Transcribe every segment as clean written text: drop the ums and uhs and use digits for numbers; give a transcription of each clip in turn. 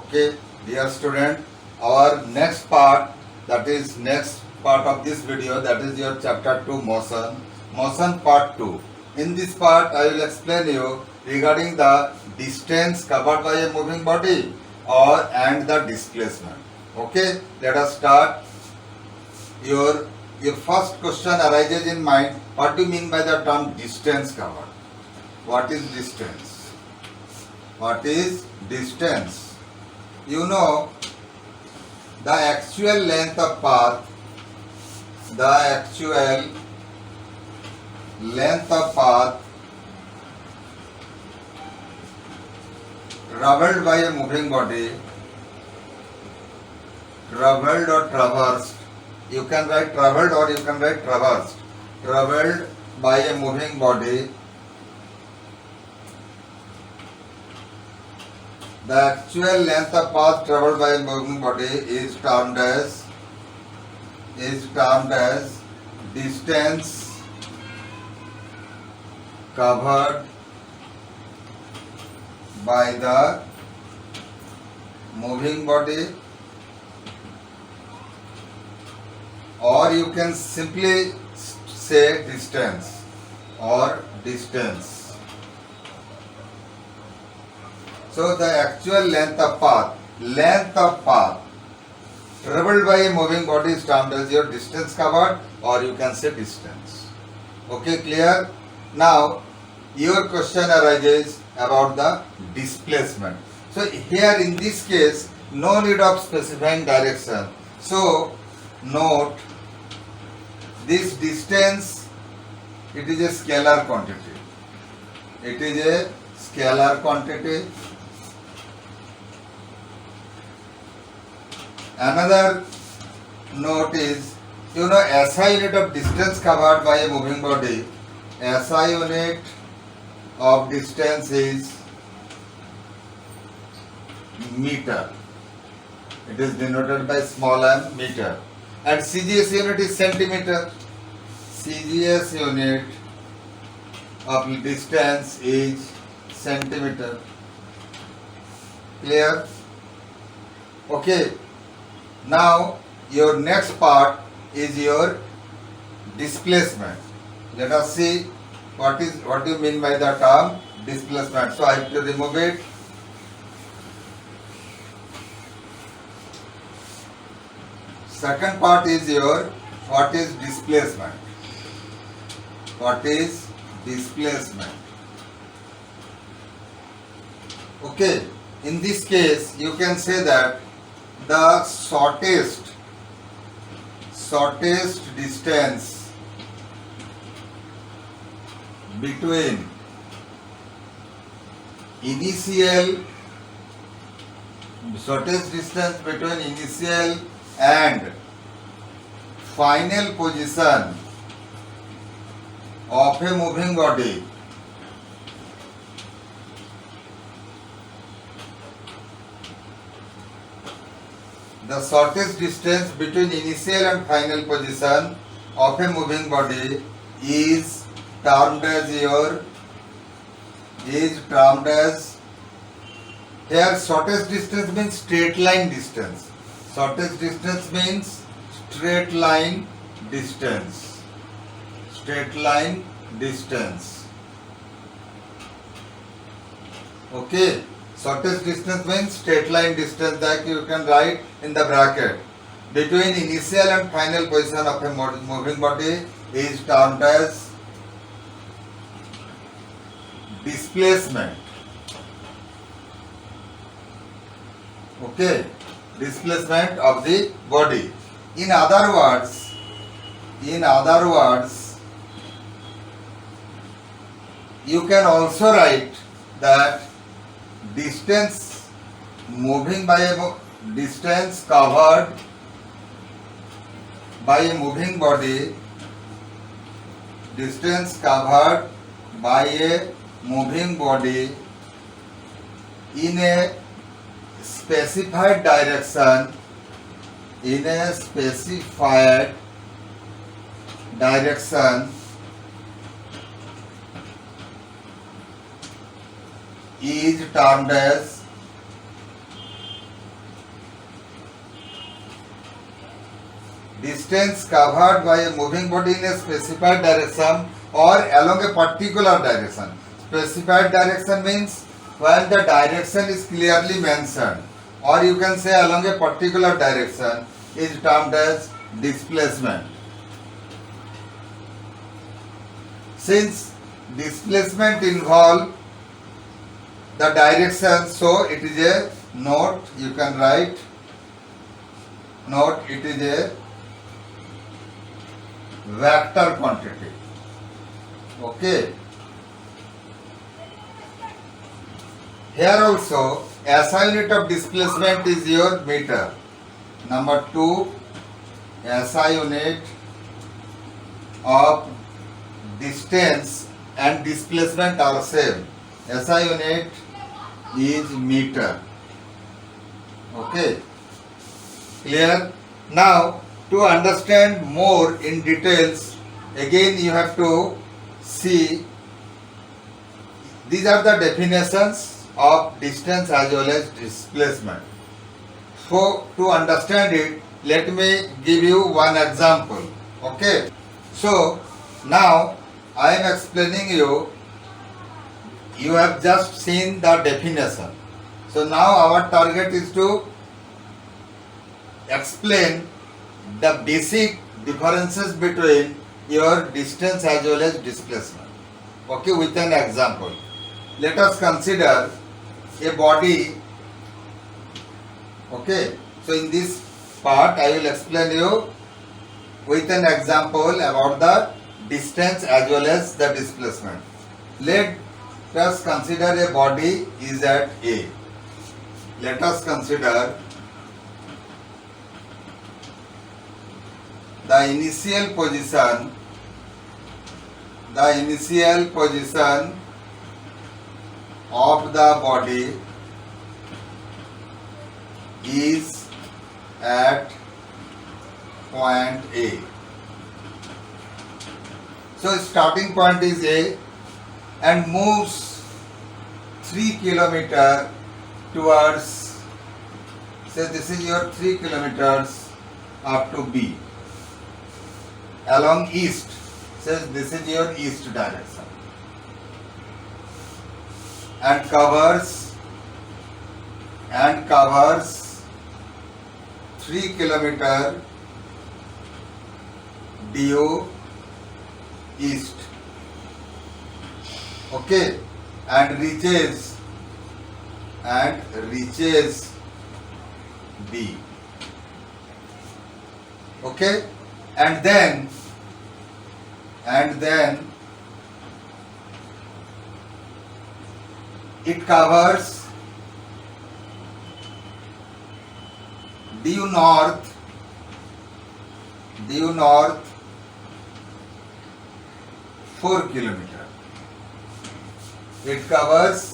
Okay, dear student, our next part, that is next part of this video, that is your chapter 2 motion part 2. In this part I will explain you regarding the distance covered by a moving body and the displacement. Okay, let us start. Your first question arises in mind, what do you mean by the term distance covered? What is distance? What is distance? You know, the actual length of path traveled by a moving body, traveled or traversed, you can write traveled or you can write traversed, traveled by a moving body, the actual length of path traveled by a moving body is termed as distance covered by the moving body, or you can simply say distance or distance. So the actual length of path traveled by a moving body is termed as your distance covered, or you can say distance. Okay, clear? Now your question arises about the displacement. So here in this case, no need of specifying direction. So note, this distance, it is a scalar quantity. It is a scalar quantity. Another note is, you know, SI unit of distance covered by a moving body, SI unit of distance is meter. It is denoted by small m, meter. And CGS unit is centimeter. CGS unit of distance is centimeter. Clear? Okay. Now your next part is your displacement. Let us see what do you mean by the term displacement. So I have to remove it. Second part is your what is displacement. What is displacement? Okay, in this case you can say that the shortest distance between initial and final position of a moving body the shortest distance between initial and final position of a moving body is termed as here shortest distance means straight line distance. Shortest distance means straight line distance. Okay. Shortest distance means straight line distance, that you can write in the bracket. Between initial and final position of a moving body is termed as displacement. Okay, displacement of the body. In other words, you can also write that distance covered by a moving body, in a specified direction is termed as distance covered by a moving body in a specified direction or along a particular direction. Specified direction means when the direction is clearly mentioned, or you can say along a particular direction, is termed as displacement. Since displacement involves the direction, so it is a note, you can write note, it is a vector quantity. Okay. Here also SI unit of displacement is your meter. Number 2, SI unit of distance and displacement are same. SI unit is meter. Okay. Clear? Now to understand more in details, again you have to see these are the definitions of distance as well as displacement. So to understand it, let me give you one example. Okay. So now I am explaining you. You have just seen the definition. So now our target is to explain the basic differences between your distance as well as displacement. Okay, with an example. Let us consider a body. Okay, so in this part I will explain you with an example about the distance as well as the displacement. Let us consider a body is at A. Let us consider the initial position of the body is at point A. So starting point is A and moves 3 kilometers towards, say this is your 3 kilometers up to B. Along east, says this is your east direction, and covers 3 kilometer due east. Okay, and reaches B. Okay, and then it covers due north 4 kilometer. It covers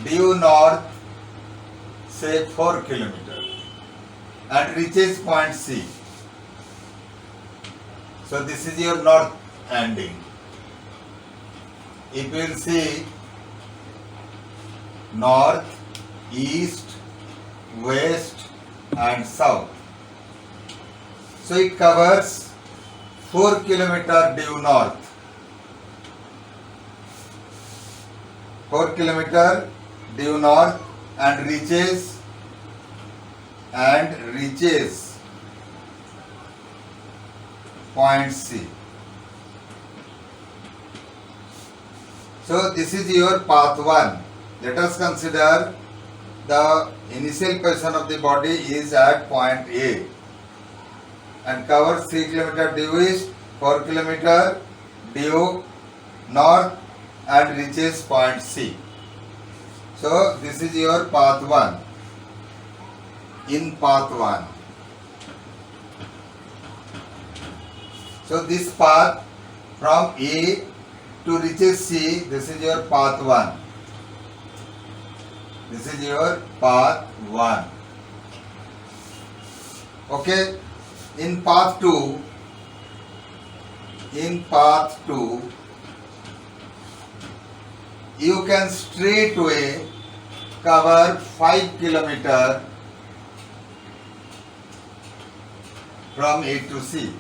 due north, say 4 kilometer, and reaches point C. So this is your north ending. If you will see north, east, west and south. So it covers 4 kilometer due north. 4 kilometer due north and reaches point C. So this is your path 1. Let us consider the initial position of the body is at point A and covers 3 km due east, 4 km due north and reaches point C. So this is your path 1. In path 1. So this path from A to reaches C, this is your path 1. This is your path 1. Okay. In path 2, you can straightway cover 5 km from A to C.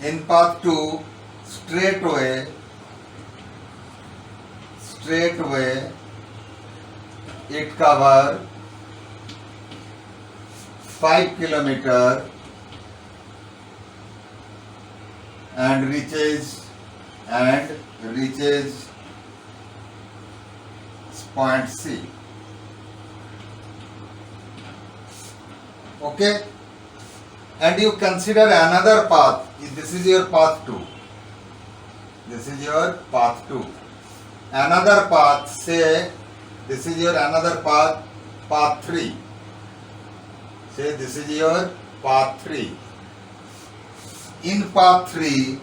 In path 2, straightway it cover 5 kilometer and reaches point C. Okay, and you consider another path. This is your path 2. Another path, say this is your another path, path 3. Say this is your path 3. In path 3,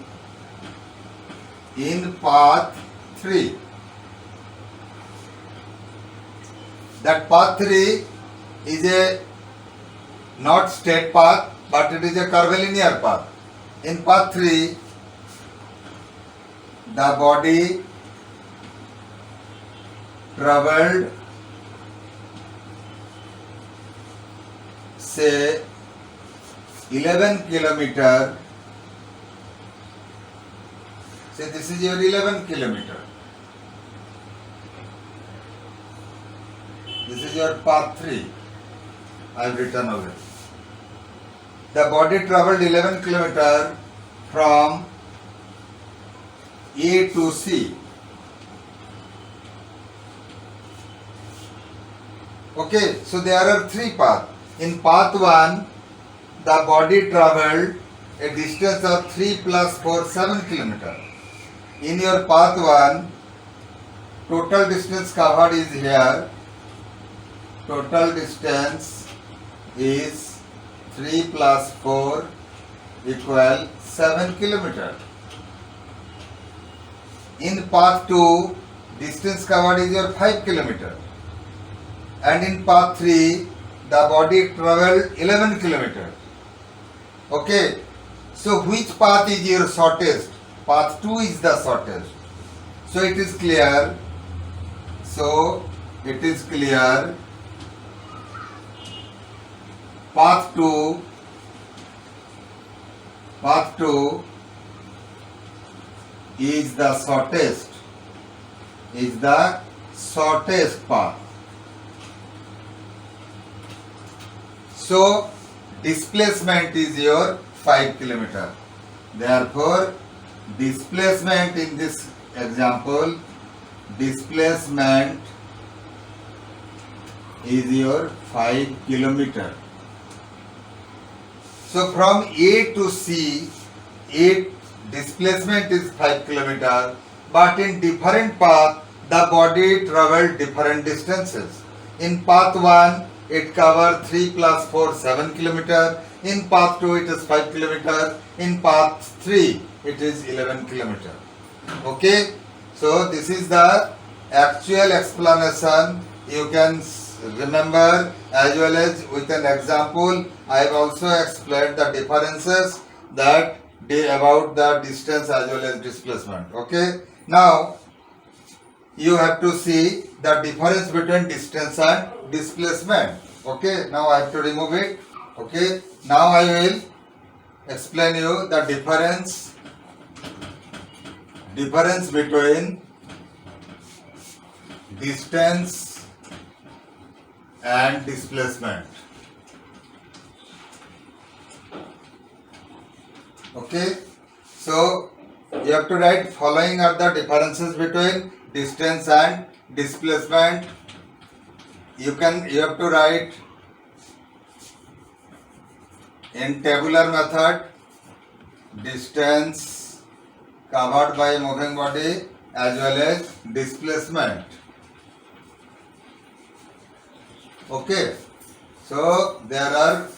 that path 3 is a not straight path, but it is a curvilinear path. In path 3, the body traveled, say 11 kilometer. Say this is your 11 kilometer. This is your path 3. I have written over it. The body traveled 11 kilometer from A to C. Okay, so there are 3 paths. In path 1, the body traveled a distance of 3 plus 4, 7 kilometer. In your path 1, total distance covered is here. Total distance is 3 plus 4 equal 7 kilometer. In path 2, distance covered is your 5 kilometer. And in path 3, the body traveled 11 kilometer. Okay, so which path is your shortest? Path 2 is the shortest. So it is clear. Path 2 is the shortest path. So displacement is your 5 kilometer. Therefore, displacement in this example, displacement is your 5 kilometer. So from A to C, displacement is 5 kilometer, but in different path, the body traveled different distances. In path 1, it covered 3 plus 4, 7 kilometer. In path 2, it is 5 kilometer. In path 3, it is 11 kilometer. Okay, so this is the actual explanation. You can remember as well as with an example. I have also explained the differences that about the distance as well as displacement. Okay, now you have to see the difference between distance and displacement. Okay, now I have to remove it. Okay, now I will explain you the difference between distance and displacement. Okay, so you have to write following are the differences between distance and displacement. You have to write in tabular method distance covered by moving body as well as displacement. Okay, so there are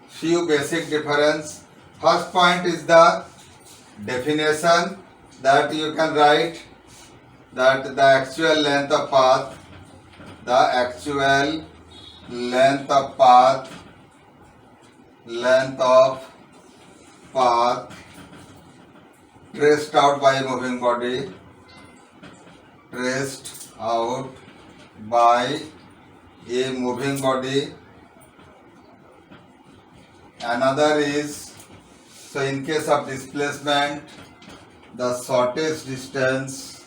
few basic difference. First point is the definition, that you can write that the actual length of path traced out by a moving body, Another is So in case of displacement, the shortest distance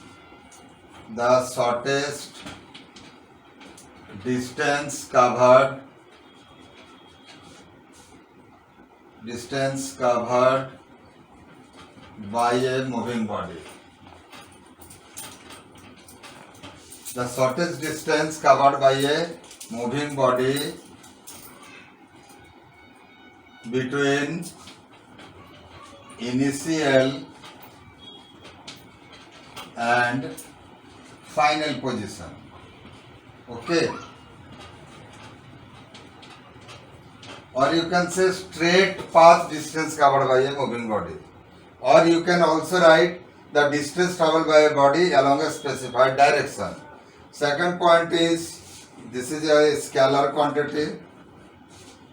covered by a moving body. The shortest distance covered by a moving body between initial and final position. Okay. Or you can say straight path distance covered by a moving body. Or you can also write the distance traveled by a body along a specified direction. Second point is, this is a scalar quantity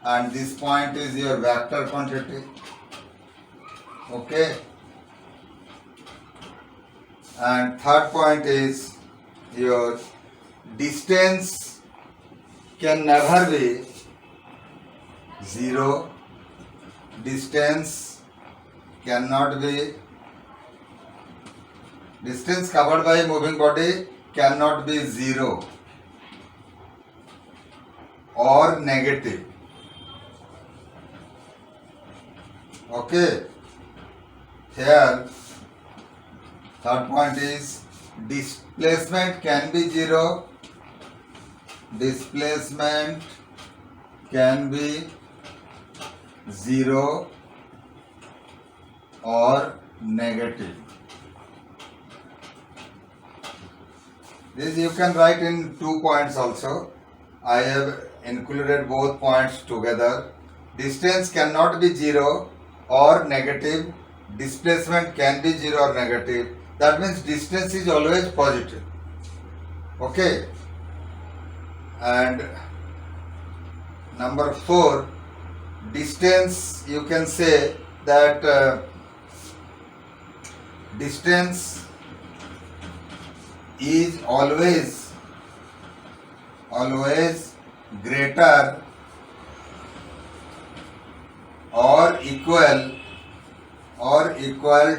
and this point is your vector quantity. Okay. And third point is, your distance can never be zero. Distance covered by a moving body cannot be zero or negative. Okay. Here, third point is, displacement can be zero. Displacement can be zero or negative. This you can write in 2 points also. I have included both points together. Distance cannot be zero or negative. Displacement can be zero or negative. That means distance is always positive. Okay. And number 4, distance, you can say that distance is always greater or equal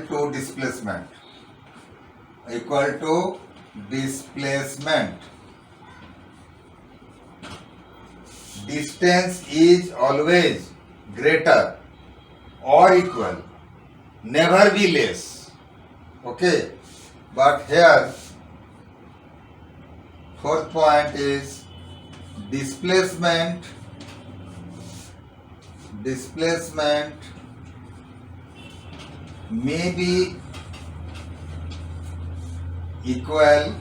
to displacement. Distance is always greater or equal, never be less. Okay. But here, fourth point is, displacement may be equal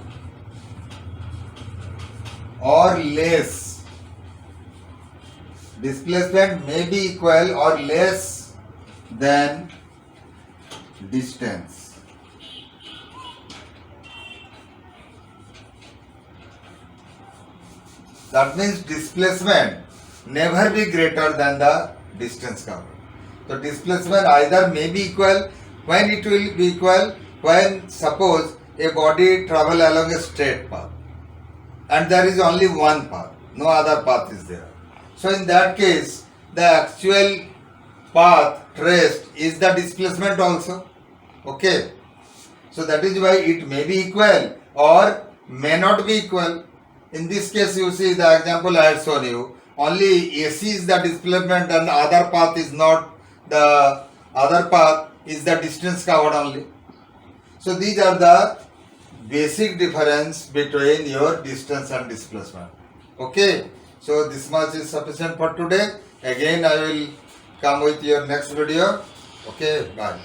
or less. Displacement may be equal or less than distance. That means displacement never be greater than the distance covered. So displacement either may be equal. When it will be equal? When suppose a body travel along a straight path and there is only one path, no other path is there. So in that case, the actual path traced is the displacement also. Okay. So that is why it may be equal or may not be equal. In this case, you see the example I had shown you. Only AC is the displacement and the other path is not. The other path is the distance covered only. So these are the basic difference between your distance and displacement. Okay. So this much is sufficient for today. Again, I will come with your next video. Okay. Bye.